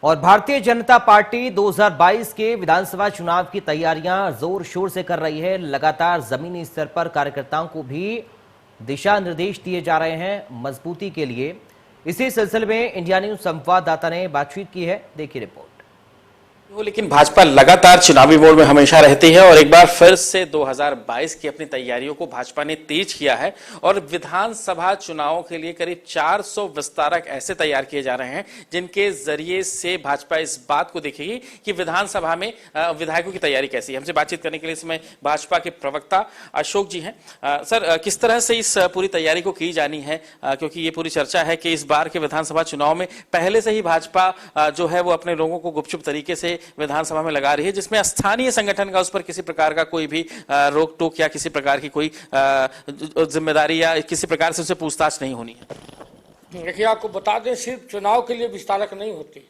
और भारतीय जनता पार्टी 2022 के विधानसभा चुनाव की तैयारियां जोर शोर से कर रही है। लगातार जमीनी स्तर पर कार्यकर्ताओं को भी दिशा निर्देश दिए जा रहे हैं मजबूती के लिए। इसी सिलसिले में इंडिया न्यूज संवाददाता ने बातचीत की है, देखिए रिपोर्ट। लेकिन भाजपा लगातार चुनावी मोड में हमेशा रहती है और एक बार फिर से 2022 की अपनी तैयारियों को भाजपा ने तेज किया है और विधानसभा चुनावों के लिए करीब 400 विस्तारक ऐसे तैयार किए जा रहे हैं जिनके जरिए से भाजपा इस बात को देखेगी कि विधानसभा में विधायकों की तैयारी कैसी है। हमसे बातचीत करने के लिए इसमें भाजपा के प्रवक्ता अशोक जी हैं। सर, किस तरह से इस पूरी तैयारी को की जानी है, क्योंकि ये पूरी चर्चा है कि इस बार के विधानसभा चुनाव में पहले से ही भाजपा जो है वो अपने लोगों को गुपचुप तरीके से विधानसभा में लगा रही है, जिसमें स्थानीय संगठन का उस पर किसी प्रकार का कोई भी रोक टोक या किसी प्रकार की कोई जिम्मेदारी या किसी प्रकार से उससे पूछताछ नहीं होनी है। देखिए, आपको बता दें, सिर्फ चुनाव के लिए विस्तारक नहीं होती,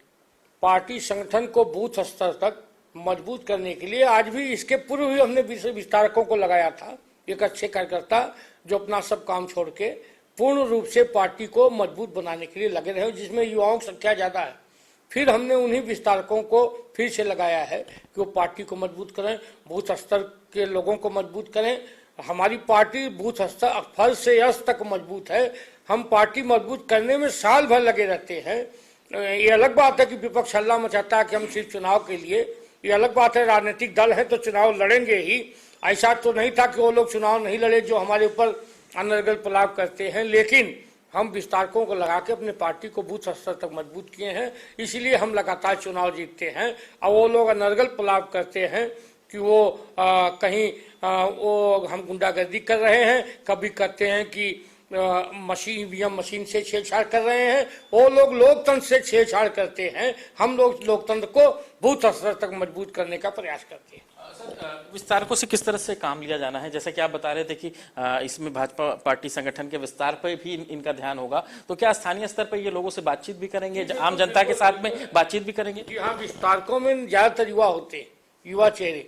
पार्टी संगठन को बूथ स्तर तक मजबूत करने के लिए आज भी, इसके पूर्व भी हमने विस्तारकों को लगाया था। एक अच्छे कार्यकर्ता जो अपना सब काम छोड़ के पूर्ण रूप से पार्टी को मजबूत बनाने के लिए लगे रहे, जिसमें युवाओं की संख्या ज्यादा है। फिर हमने उन्हीं विस्तारकों को फिर से लगाया है कि वो पार्टी को मजबूत करें, बूथ स्तर के लोगों को मजबूत करें। हमारी पार्टी बूथ स्तर फर्श से यश तक मजबूत है। हम पार्टी मजबूत करने में साल भर लगे रहते हैं। ये अलग बात है कि विपक्ष हल्ला मचाता है कि हम सिर्फ चुनाव के लिए, ये अलग बात है। राजनीतिक दल है तो चुनाव लड़ेंगे ही। ऐसा तो नहीं था कि वो लोग चुनाव नहीं लड़े जो हमारे ऊपर अनर्गल पलाव करते हैं, लेकिन हम विस्तारकों को लगा के अपने पार्टी को बूथ स्तर तक मजबूत किए हैं। इसीलिए हम लगातार चुनाव जीतते हैं। और वो लोग अनर्गल पलाव करते हैं कि वो कहीं वो हम गुंडागर्दी कर रहे हैं, कभी कहते हैं कि ईवीएम मशीन से छेड़छाड़ कर रहे हैं। वो लोग लोकतंत्र से छेड़छाड़ करते हैं। हम लोग लोकतंत्र को बूथ स्तर तक मजबूत करने का प्रयास करते हैं। विस्तारकों से किस तरह से काम लिया जाना है? जैसे कि आप बता रहे थे कि इसमें भाजपा पार्टी संगठन के विस्तार पर भी इनका ध्यान होगा, तो क्या स्थानीय स्तर पर ये लोगों से बातचीत भी करेंगे, आम जनता के साथ में बातचीत भी करेंगे? जी हाँ, विस्तारकों में ज्यादातर युवा होते हैं, युवा चेहरे,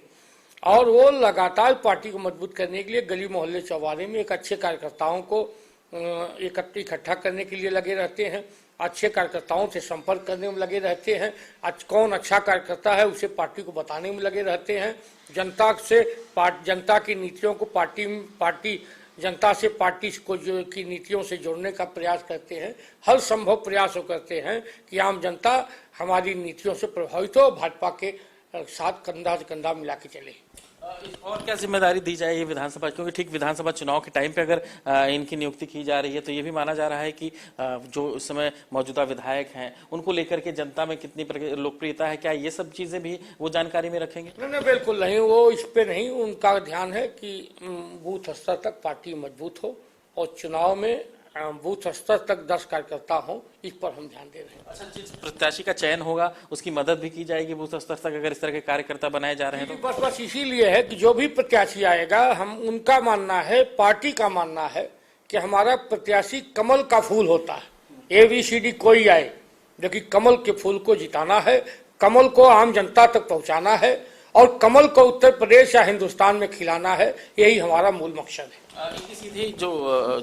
और वो लगातार पार्टी को मजबूत करने के लिए गली मोहल्ले चौबारे में एक अच्छे कार्यकर्ताओं को इकट्ठा करने के लिए लगे रहते हैं। अच्छे कार्यकर्ताओं से संपर्क करने में लगे रहते हैं। कौन अच्छा कार्यकर्ता है उसे पार्टी को बताने में लगे रहते हैं। जनता की नीतियों को जनता से पार्टी को की नीतियों से जोड़ने का प्रयास करते हैं। हर संभव प्रयास करते हैं कि आम जनता हमारी नीतियों से प्रभावित हो, भाजपा के साथ कंधा से कंधा मिला के चले। और क्या जिम्मेदारी दी जाए ये विधानसभा, क्योंकि ठीक विधानसभा चुनाव के टाइम पे अगर इनकी नियुक्ति की जा रही है तो ये भी माना जा रहा है कि जो इस समय मौजूदा विधायक हैं उनको लेकर के जनता में कितनी लोकप्रियता है, क्या ये सब चीजें भी वो जानकारी में रखेंगे? नहीं, बिल्कुल नहीं, वो इस पे नहीं। उनका ध्यान है कि बूथ स्तर तक पार्टी मजबूत हो और चुनाव में बूथ स्तर तक 10 कार्यकर्ता हो, इस पर हम ध्यान दे रहे हैं। अच्छा, जिस प्रत्याशी का चयन होगा उसकी मदद भी की जाएगी बूथ स्तर तक, अगर इस तरह के कार्यकर्ता बनाए जा रहे हैं तो? बस इसीलिए है कि जो भी प्रत्याशी आएगा, हम उनका मानना है, पार्टी का मानना है कि हमारा प्रत्याशी कमल का फूल होता है। ABCD कोई आए, लेकिन कमल के फूल को जिताना है, कमल को आम जनता तक पहुंचाना है और कमल को उत्तर प्रदेश या हिंदुस्तान में खिलाना है। यही हमारा मूल मकसद है। इनकी सीधी जो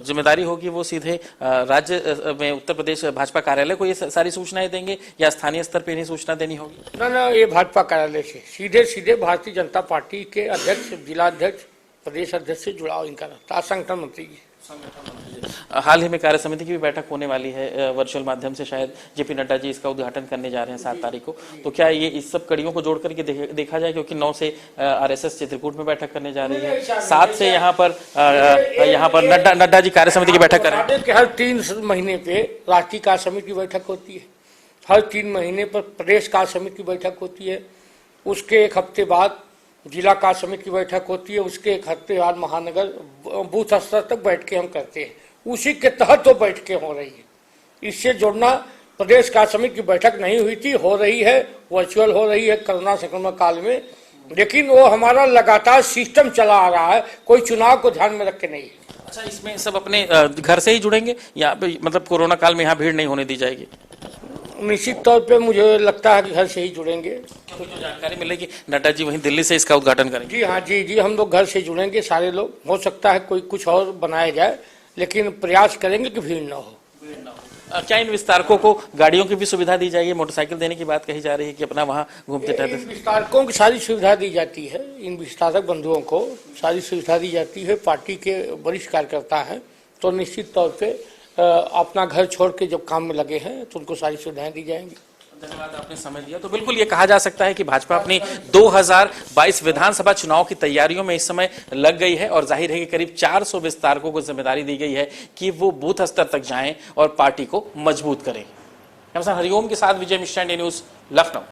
जिम्मेदारी होगी वो सीधे राज्य में उत्तर प्रदेश भाजपा कार्यालय को ये सारी सूचनाएं देंगे या स्थानीय स्तर पे इन्हें सूचना देनी होगी? ना, ये भाजपा कार्यालय से सीधे भारतीय जनता पार्टी के अध्यक्ष, जिला अध्यक्ष, प्रदेश अध्यक्ष से जुड़ाव इनका रहता है। संगठन मंत्री जी। हाल ही में कार्य समिति की भी बैठक होने वाली है वर्चुअल माध्यम से, शायद JP नड्डा जी इसका उद्घाटन करने जा रहे हैं 7 तारीख को। तो क्या ये इस सब कड़ियों को जोड़ करके देखा जाए, क्योंकि 9 से RSS चित्रकूट में बैठक करने जा रही है, 7 से यहाँ पर नड्डा जी कार्य समिति की बैठक कर रहे हैं। हर 3 महीने पे राष्ट्रीय कार्य समिति की बैठक होती है, हर 3 महीने पर प्रदेश कार्य समिति की बैठक होती है, उसके 1 हफ्ते बाद जिला कार्य समिति की बैठक होती है, उसके 1 हफ्ते बाद महानगर बूथ स्तर तक बैठ के हम करते हैं। उसी के तहत तो बैठकें हो रही है। इससे जोड़ना, प्रदेश कार्य समिति की बैठक नहीं हुई थी, हो रही है, वर्चुअल हो रही है कोरोना संक्रमण काल में, लेकिन वो हमारा लगातार सिस्टम चला आ रहा है, कोई चुनाव को ध्यान में रख के नहीं है। अच्छा, इसमें सब अपने घर से ही जुड़ेंगे या मतलब कोरोना काल में यहाँ भीड़ नहीं होने दी जाएगी? निश्चित तौर पे मुझे लगता है कि घर से ही जुड़ेंगे। तो जो जानकारी मिलेगी नड्डा जी वहीं दिल्ली से इसका उद्घाटन करेंगे? जी हाँ, जी, हम लोग घर से जुड़ेंगे सारे लोग। हो सकता है कोई कुछ और बनाया जाए, लेकिन प्रयास करेंगे कि भीड़ न हो। क्या इन विस्तारकों को गाड़ियों की भी सुविधा दी जाएगी? मोटरसाइकिल देने की बात कही जा रही है कि अपना वहां घूमते इन टहलते। विस्तारकों की सारी सुविधा दी जाती है, इन विस्तारक बंधुओं को सारी सुविधा दी जाती है। पार्टी के वरिष्ठ कार्यकर्ता हैं तो निश्चित तौर पे अपना घर छोड़ के जब काम में लगे हैं तो उनको सारी सुविधाएं दी जाएंगी। धन्यवाद, आपने समय दिया। तो बिल्कुल ये कहा जा सकता है कि भाजपा अपनी 2022 विधानसभा चुनाव की तैयारियों में इस समय लग गई है और जाहिर है कि करीब 400 विस्तारकों को जिम्मेदारी दी गई है कि वो बूथ स्तर तक जाएं और पार्टी को मजबूत करें। हरिओम के साथ विजय मिश्रा, इंडिया न्यूज, लखनऊ।